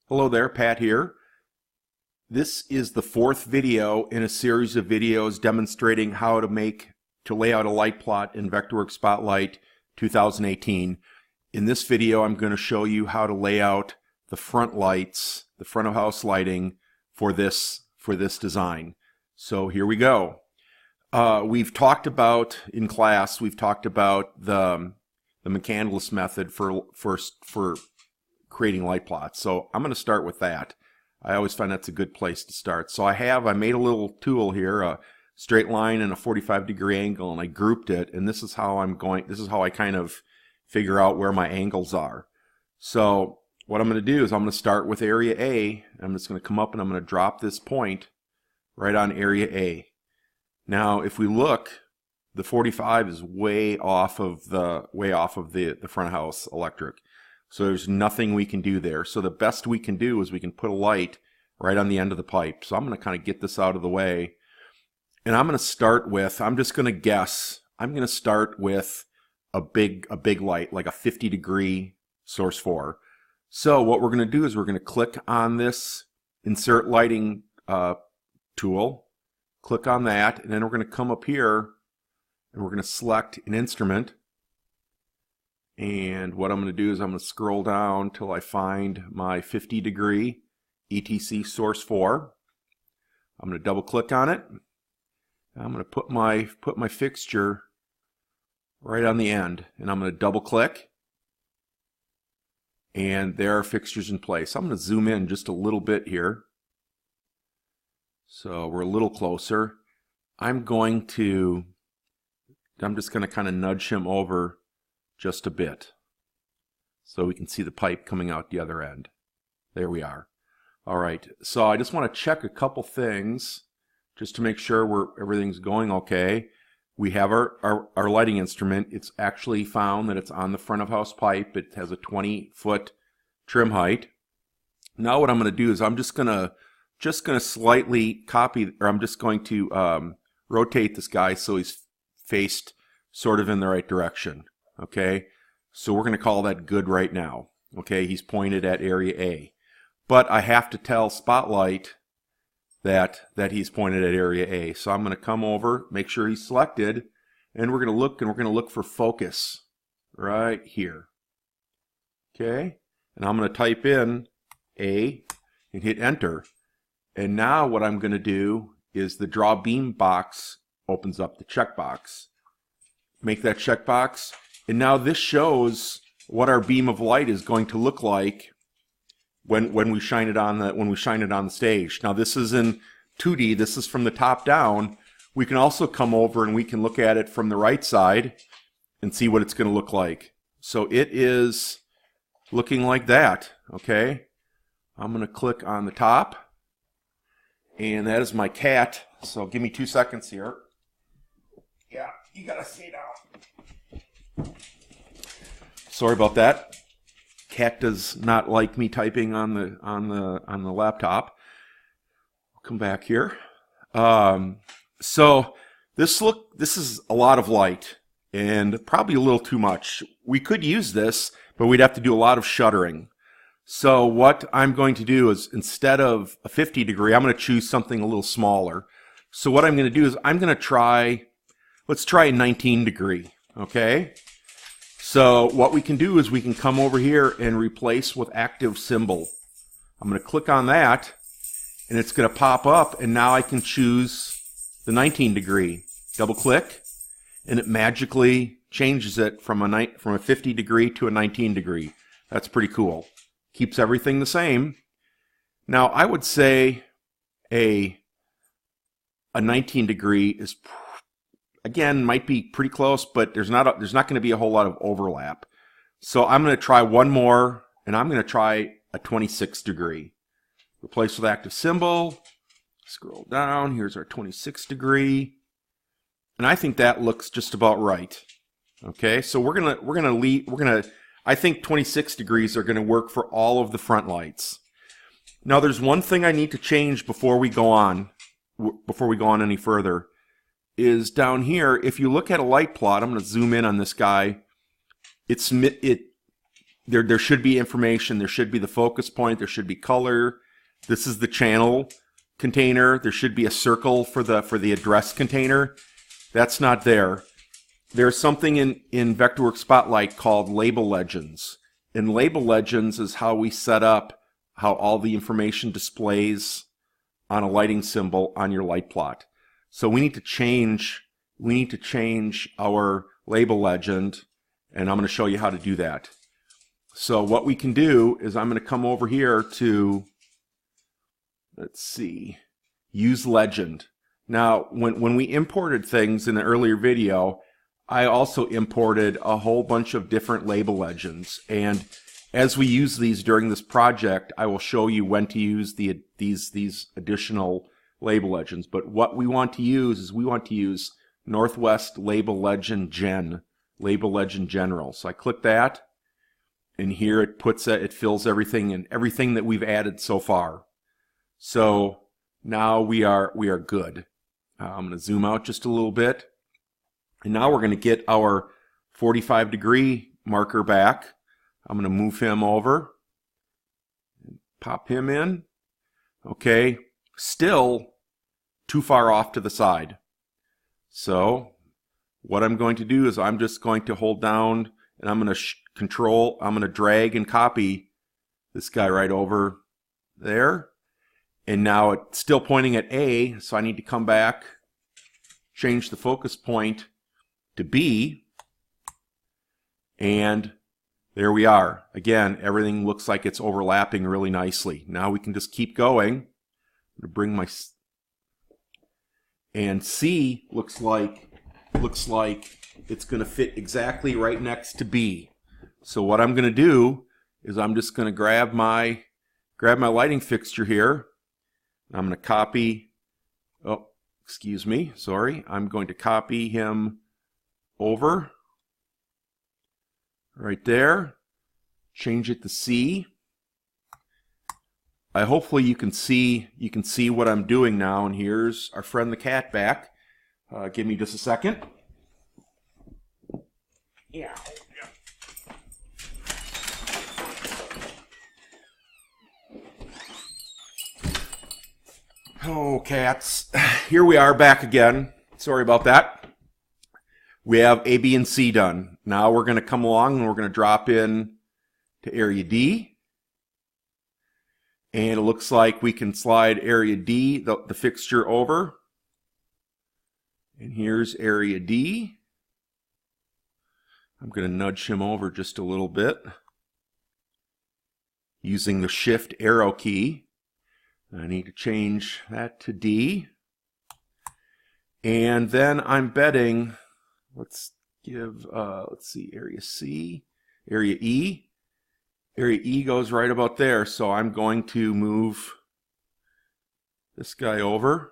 Hello there, Pat here. This is the fourth video in a series of videos demonstrating how to lay out a light plot in Vectorworks Spotlight 2018. In this video, I'm going to show you how to lay out the front lights, the front of house lighting for this design. So here we go. We've talked about in class. We've talked about the McCandless method for creating light plots. So I'm going to start with that. I always find that's a good place to start. So I made a little tool here, a straight line and a 45-degree angle, and I grouped it, and this is how I kind of figure out where my angles are. So what I'm going to do is I'm going to start with area A. I'm just going to come up and I'm going to drop this point right on area A. Now if we look, the 45 is way off of the front of house electric. So there's nothing we can do there. So the best we can do is we can put a light right on the end of the pipe. So I'm going to kind of get this out of the way. And I'm going to start with, I'm just going to guess, I'm going to start with a big light, like a 50-degree source 4. So what we're going to do is we're going to click on this insert lighting tool, click on that, and then we're going to come up here and we're going to select an instrument. And what I'm going to do is I'm going to scroll down till I find my 50-degree ETC source 4. I'm going to double click on it. I'm going to put my fixture right on the end, and I'm going to double click, and there are fixtures in place. I'm going to zoom in just a little bit here, so we're a little closer. I'm just going to kind of nudge him over just a bit so we can see the pipe coming out the other end. There we are. All right, so I just want to check a couple things just to make sure everything's going okay. We have our lighting instrument. It's actually found that it's on the front of house pipe. It has a 20-foot trim height. Now what I'm going to do is I'm just going to slightly copy, or I'm just going to rotate this guy so he's faced sort of in the right direction. Okay, so we're going to call that good right now. Okay, he's pointed at area A. But I have to tell Spotlight that he's pointed at area A. So I'm going to come over, make sure he's selected, and we're going to look for focus right here. Okay, and I'm going to type in A and hit enter. And now what I'm going to do is the draw beam box opens up the checkbox. Make that checkbox. And now this shows what our beam of light is going to look like when we shine it on the stage. Now this is in 2D. This is from the top down. We can also come over and we can look at it from the right side and see what it's going to look like. So it is looking like that. Okay, I'm going to click on the top, and that is my cat. So give me 2 seconds here. Yeah, you gotta stay down. Sorry about that. Cat does not like me typing on the laptop. I'll come back here. So this is a lot of light and probably a little too much. We could use this, but we'd have to do a lot of shuttering. So what I'm going to do is, instead of a 50-degree, I'm going to choose something a little smaller. So what I'm going to do is I'm going to let's try a 19-degree. Okay, so what we can do is we can come over here and replace with active symbol. I'm going to click on that, and it's going to pop up, and now I can choose the 19-degree. Double click, and it magically changes it from a 50-degree to a 19-degree. That's pretty cool. Keeps everything the same. Now I would say a 19-degree is again, might be pretty close, but there's not going to be a whole lot of overlap. So I'm going to try one more, and I'm going to try a 26-degree. Replace with active symbol. Scroll down. Here's our 26-degree, and I think that looks just about right. Okay, so I think 26 degrees are going to work for all of the front lights. Now, there's one thing I need to change before we go on any further. Is down here, if you look at a light plot, I'm going to zoom in on this guy. It there should be information. There should be the focus point. There should be color. This is the channel container. There should be a circle for the address container. That's not there. There's something in Vectorworks Spotlight called label legends. And label legends is how we set up how all the information displays on a lighting symbol on your light plot. So we need to change our label legend, and I'm going to show you how to do that. So what we can do is I'm going to come over here to, let's see, use legend. Now, when we imported things in the earlier video, I also imported a whole bunch of different label legends. And as we use these during this project, I will show you when to use these additional label legends. But what we want to use is we want to use Northwest Label Legend Gen, Label Legend General. So I click that, and here it fills everything and everything that we've added so far. So now we are good. I'm going to zoom out just a little bit. And now we're going to get our 45-degree marker back. I'm going to move him over, pop him in. Okay, still too far off to the side. So what I'm going to do is I'm just going to hold down, and I'm going to I'm going to drag and copy this guy right over there. And now it's still pointing at A, so I need to come back, change the focus point to B, and there we are. Again, everything looks like it's overlapping really nicely. Now we can just keep going. I'm going to bring my, and C looks like it's going to fit exactly right next to B. So what I'm going to do is I'm just going to grab my lighting fixture here. I'm going to copy, oh, excuse me, sorry. I'm going to copy him over right there, change it to C. Hopefully you can see what I'm doing now, and here's our friend the cat back. Give me just a second. Yeah. Oh, cats. Here we are back again. Sorry about that. We have A, B, and C done. Now we're going to come along and we're going to drop in to area D. And it looks like we can slide area D, the fixture over. And here's area D. I'm going to nudge him over just a little bit using the shift arrow key. I need to change that to D. And then I'm betting, let's see, area C, area E. Area E goes right about there, so I'm going to move this guy over.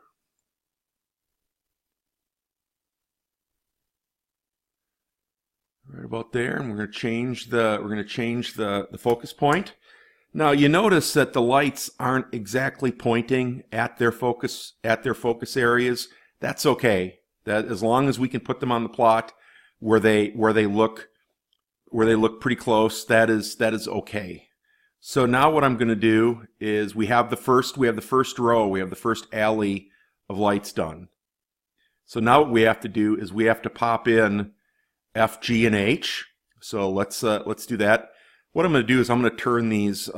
Right about there, and we're going to change the focus point. Now you notice that the lights aren't exactly pointing at their focus areas. That's okay. That as long as we can put them on the plot where they look pretty close, that is okay. So now what I'm going to do is we have the first row, we have the first alley of lights done. So now what we have to do is we have to pop in F, G, and H. So let's do that. What I'm going to do is I'm going to turn these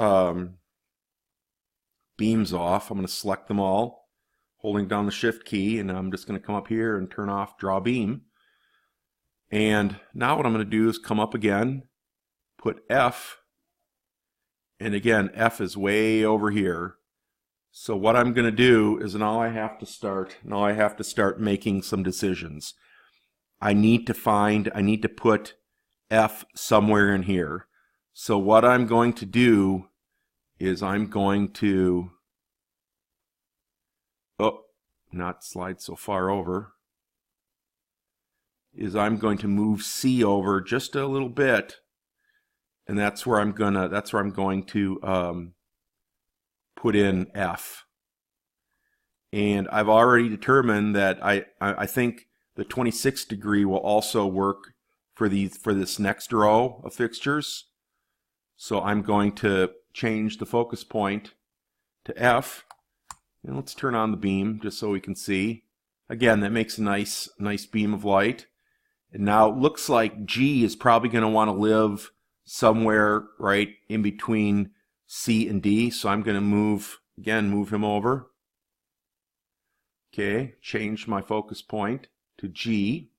beams off. I'm going to select them all, holding down the shift key, and I'm just going to come up here and turn off draw beam. And now what I'm going to do is come up again, put F, and again, F is way over here. So what I'm going to do is now I have to start making some decisions. I need to put F somewhere in here. So what I'm going to do is I'm going to, not slide so far over, is I'm going to move C over just a little bit, and that's where I'm going to put in F. And I've already determined that I think the 26 degree will also work for this next row of fixtures. So I'm going to change the focus point to F, and let's turn on the beam just so we can see. Again, that makes a nice beam of light. And now it looks like G is probably going to want to live somewhere right in between C and D. So I'm going to move him over. Okay, change my focus point to G.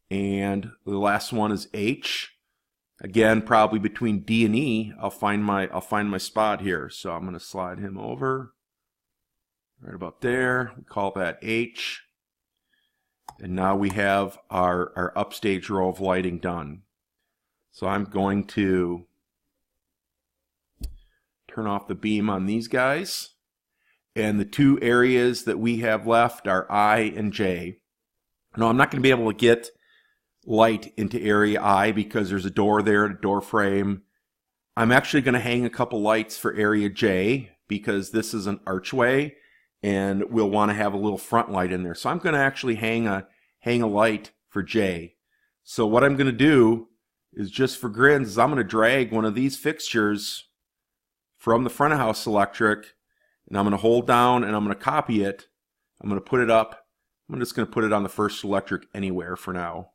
And the last one is H. Again, probably between D and E, I'll find my spot here. So I'm going to slide him over right about there. We call that H. And now we have our upstage row of lighting done. So I'm going to turn off the beam on these guys. And the two areas that we have left are I and J. Now I'm not going to be able to get light into area I because there's a door there, a door frame. I'm actually going to hang a couple lights for area J because this is an archway and we'll want to have a little front light in there. So I'm going to actually hang a light for J. So what I'm going to do is, just for grins, is I'm going to drag one of these fixtures from the front of house electric, and I'm going to hold down and I'm going to copy it. I'm going to put it up. I'm just going to put it on the first electric anywhere for now.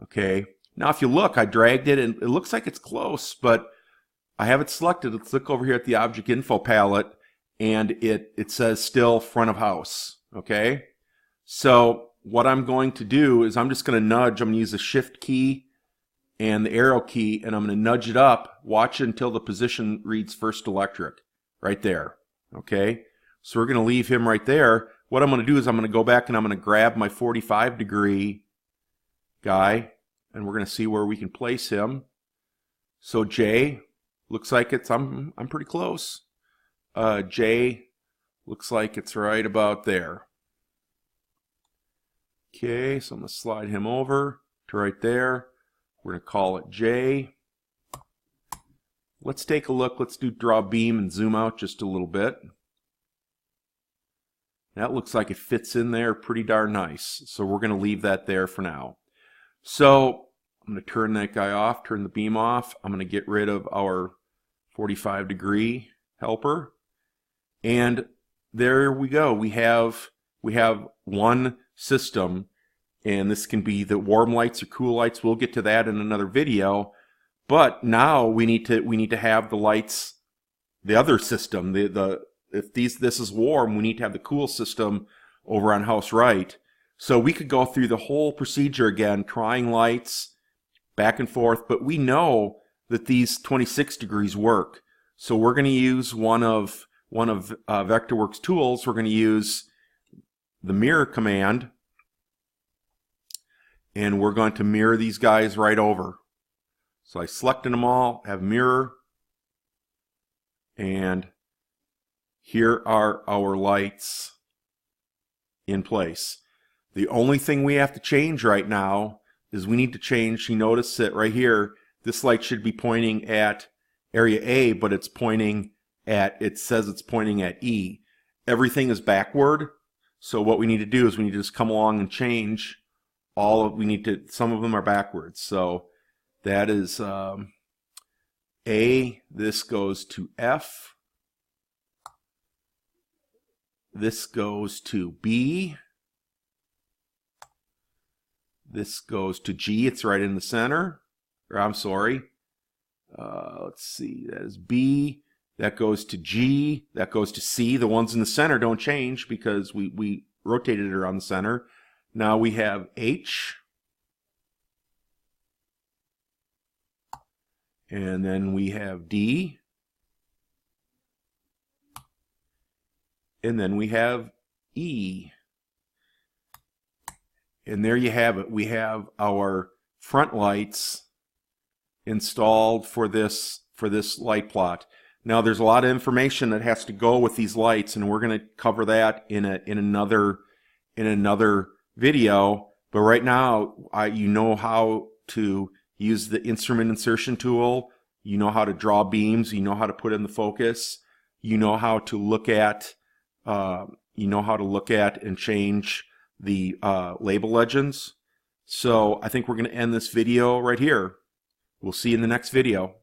Okay. Now if you look, I dragged it and it looks like it's close, but I have it selected. Let's look over here at the object info palette, and it says still front of house. Okay. So what I'm going to do is I'm just going to nudge. I'm going to use the shift key and the arrow key, and I'm going to nudge it up. Watch until the position reads first electric right there. Okay. So we're going to leave him right there. What I'm going to do is I'm going to go back and I'm going to grab my 45-degree guy, and we're going to see where we can place him. So J looks like I'm pretty close. J looks like it's right about there. Okay, so I'm going to slide him over to right there. We're going to call it J. Let's take a look. Let's do draw beam and zoom out just a little bit. That looks like it fits in there pretty darn nice. So we're going to leave that there for now. So I'm going to turn that guy off, turn the beam off. I'm going to get rid of our 45-degree helper. And there we go. We have one system, and this can be the warm lights or cool lights. We'll get to that in another video. But now we need to have the lights, the other system. If this is warm, we need to have the cool system over on house right. So we could go through the whole procedure again, trying lights back and forth, but we know that these 26 degrees work. So we're going to use one of Vectorworks tools. We're going to use the mirror command, and we're going to mirror these guys right over. So I selected them all, have mirror, and here are our lights in place. The only thing we have to change right now is we need to change, you notice that right here, this light should be pointing at area A, but it's pointing at, it says it's pointing at E. Everything is backward, so what we need to do is we need to just come along and change some of them are backwards. So that is A, this goes to F, this goes to B, this goes to G, it's right in the center, or I'm sorry, let's see, that is B, that goes to G, that goes to C. The ones in the center don't change because we rotated it around the center. Now we have H, and then we have D, and then we have E. And there you have it. We have our front lights installed for this light plot. Now there's a lot of information that has to go with these lights, and we're going to cover that in another video. But right now, you know how to use the instrument insertion tool. You know how to draw beams. You know how to put in the focus. You know how to look at and change the label legends. So I think we're going to end this video right here. We'll see you in the next video.